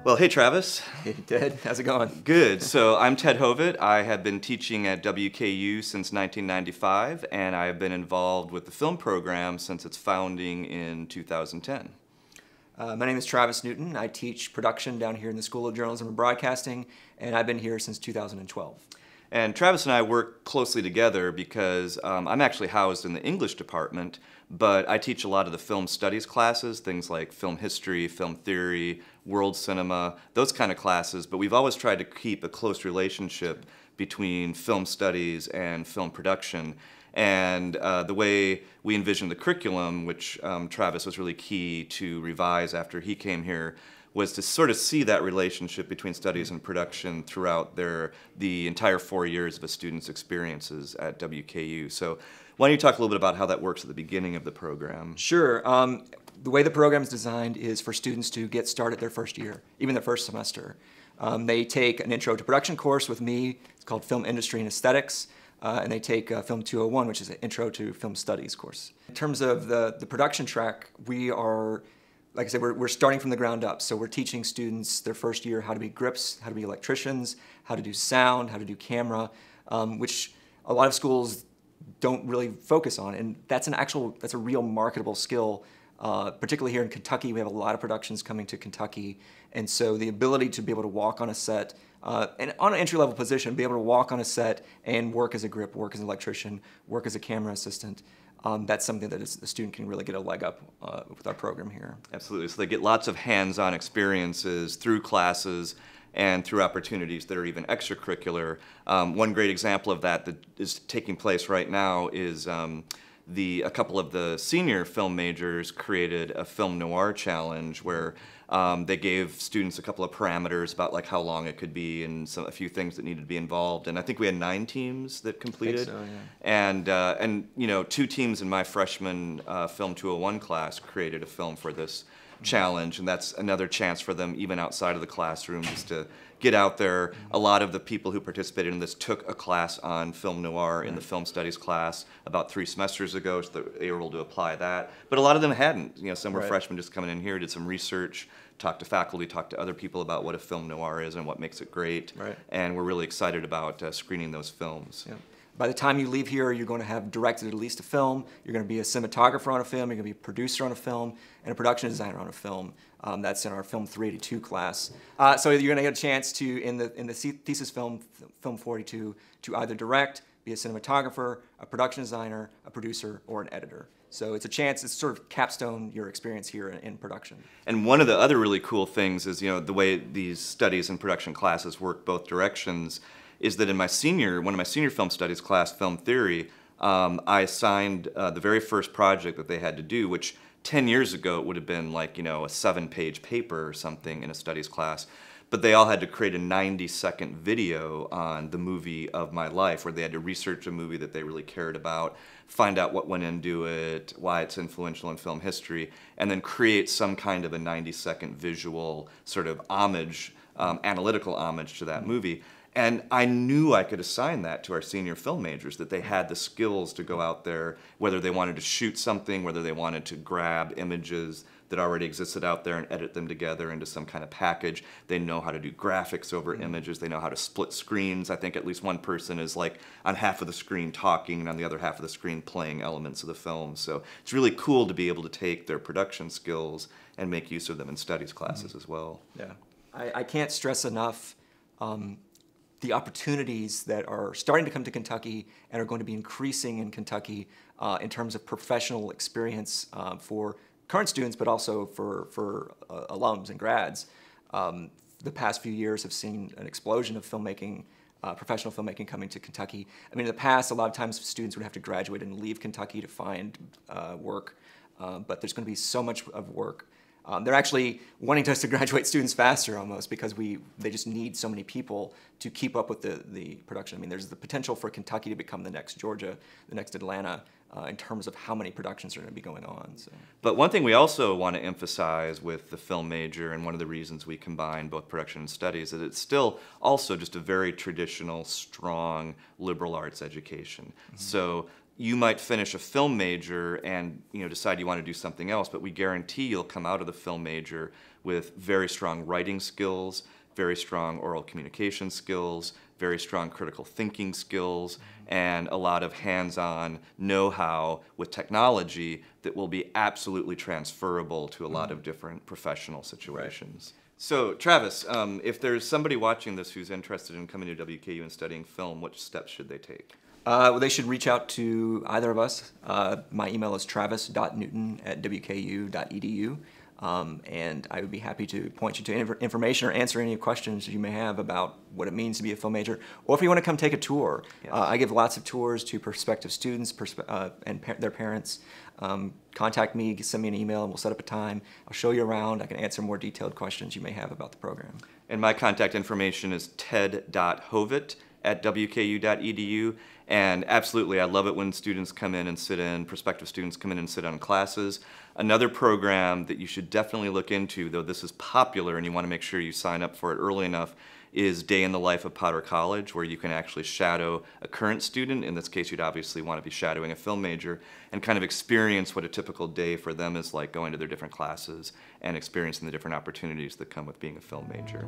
Well, hey Travis. Hey Ted, how's it going? Good. So I'm Ted Hovitt. I have been teaching at WKU since 1995, and I have been involved with the film program since its founding in 2010. My name is Travis Newton. I teach production down here in the School of Journalism and Broadcasting, and I've been here since 2012. And Travis and I work closely together because I'm actually housed in the English department, but I teach a lot of the film studies classes, things like film history, film theory, world cinema, those kind of classes. But we've always tried to keep a close relationship between film studies and film production. And the way we envisioned the curriculum, which Travis was really key to revise after he came here, was to sort of see that relationship between studies and production throughout the entire 4 years of a student's experiences at WKU. So why don't you talk a little bit about how that works at the beginning of the program? Sure. The way the program is designed is for students to get started their first year, even their first semester. They take an intro to production course with me. It's called Film Industry and Aesthetics. And they take Film 201, which is an intro to film studies course. In terms of the production track, we are, like I said, we're starting from the ground up. So we're teaching students their first year how to be grips, how to be electricians, how to do sound, how to do camera, which a lot of schools don't really focus on. And that's a real marketable skill. Particularly here in Kentucky, we have a lot of productions coming to Kentucky. And so the ability to be able to walk on a set, and on an entry-level position, be able to walk on a set and work as a grip, work as an electrician, work as a camera assistant, that's something that a student can really get a leg up with our program here. Absolutely. So they get lots of hands-on experiences through classes and through opportunities that are even extracurricular. One great example of that is taking place right now is a couple of the senior film majors created a film noir challenge where they gave students a couple of parameters about like how long it could be and a few things that needed to be involved. And I think we had 9 teams that completed. I think so, yeah. And you know, 2 teams in my freshman Film 201 class created a film for this challenge, and that's another chance for them even outside of the classroom just to get out there. A lot of the people who participated in this took a class on film noir in the film studies class about 3 semesters ago, so they were able to apply that. But a lot of them hadn't. You know, some were freshmen just coming in here, did some research, talked to faculty, talked to other people about what a film noir is and what makes it great. And we're really excited about screening those films. Yeah. By the time you leave here, you're going to have directed at least a film, you're going to be a cinematographer on a film, you're going to be a producer on a film, and a production designer on a film. That's in our Film 382 class. So you're going to get a chance to, in the thesis film, Film 42, to either direct, be a cinematographer, a production designer, a producer, or an editor. So it's a chance, it's sort of capstone your experience here in production. And one of the other really cool things is, you know, the way these studies and production classes work both directions is that in one of my senior film studies class, film theory, I assigned the very first project that they had to do, which 10 years ago it would have been like, you know, a 7-page paper or something in a studies class. But they all had to create a 90-second video on the movie of my life, where they had to research a movie that they really cared about, find out what went into it, why it's influential in film history, and then create some kind of a 90-second visual sort of homage, analytical homage to that movie. And I knew I could assign that to our senior film majors, that they had the skills to go out there, whether they wanted to shoot something, whether they wanted to grab images that already existed out there and edit them together into some kind of package. They know how to do graphics over images. They know how to split screens. I think at least one person is like on half of the screen talking and on the other half of the screen playing elements of the film. So it's really cool to be able to take their production skills and make use of them in studies classes as well. Yeah, I can't stress enough the opportunities that are starting to come to Kentucky and are going to be increasing in Kentucky in terms of professional experience for current students, but also for alums and grads. The past few years have seen an explosion of filmmaking, professional filmmaking coming to Kentucky. I mean, in the past, a lot of times students would have to graduate and leave Kentucky to find work, but there's going to be so much of work. They're actually wanting us to graduate students faster almost because they just need so many people to keep up with the production. I mean, there's the potential for Kentucky to become the next Georgia, the next Atlanta, in terms of how many productions are going to be going on. So. But one thing we also want to emphasize with the film major, and one of the reasons we combine both production and studies, is it's still also just a very traditional, strong liberal arts education. So you might finish a film major and decide you want to do something else, but we guarantee you'll come out of the film major with very strong writing skills, very strong oral communication skills, very strong critical thinking skills, and a lot of hands-on know-how with technology that will be absolutely transferable to a lot of different professional situations. Right. So, Travis, if there's somebody watching this who's interested in coming to WKU and studying film, what steps should they take? Well, they should reach out to either of us. My email is travis.newton@wku.edu, and I would be happy to point you to information or answer any questions you may have about what it means to be a film major, or if you want to come take a tour. Yes. I give lots of tours to prospective students and their parents. Contact me, send me an email, and we'll set up a time. I'll show you around. I can answer more detailed questions you may have about the program. And my contact information is ted.hovitt@wku.edu. And absolutely, I love it when students come in and prospective students come in and sit on classes. Another program that you should definitely look into, though this is popular and you want to make sure you sign up for it early enough, is Day in the Life of Potter College, where you can actually shadow a current student. In this case, you'd obviously want to be shadowing a film major and kind of experience what a typical day for them is like, going to their different classes and experiencing the different opportunities that come with being a film major.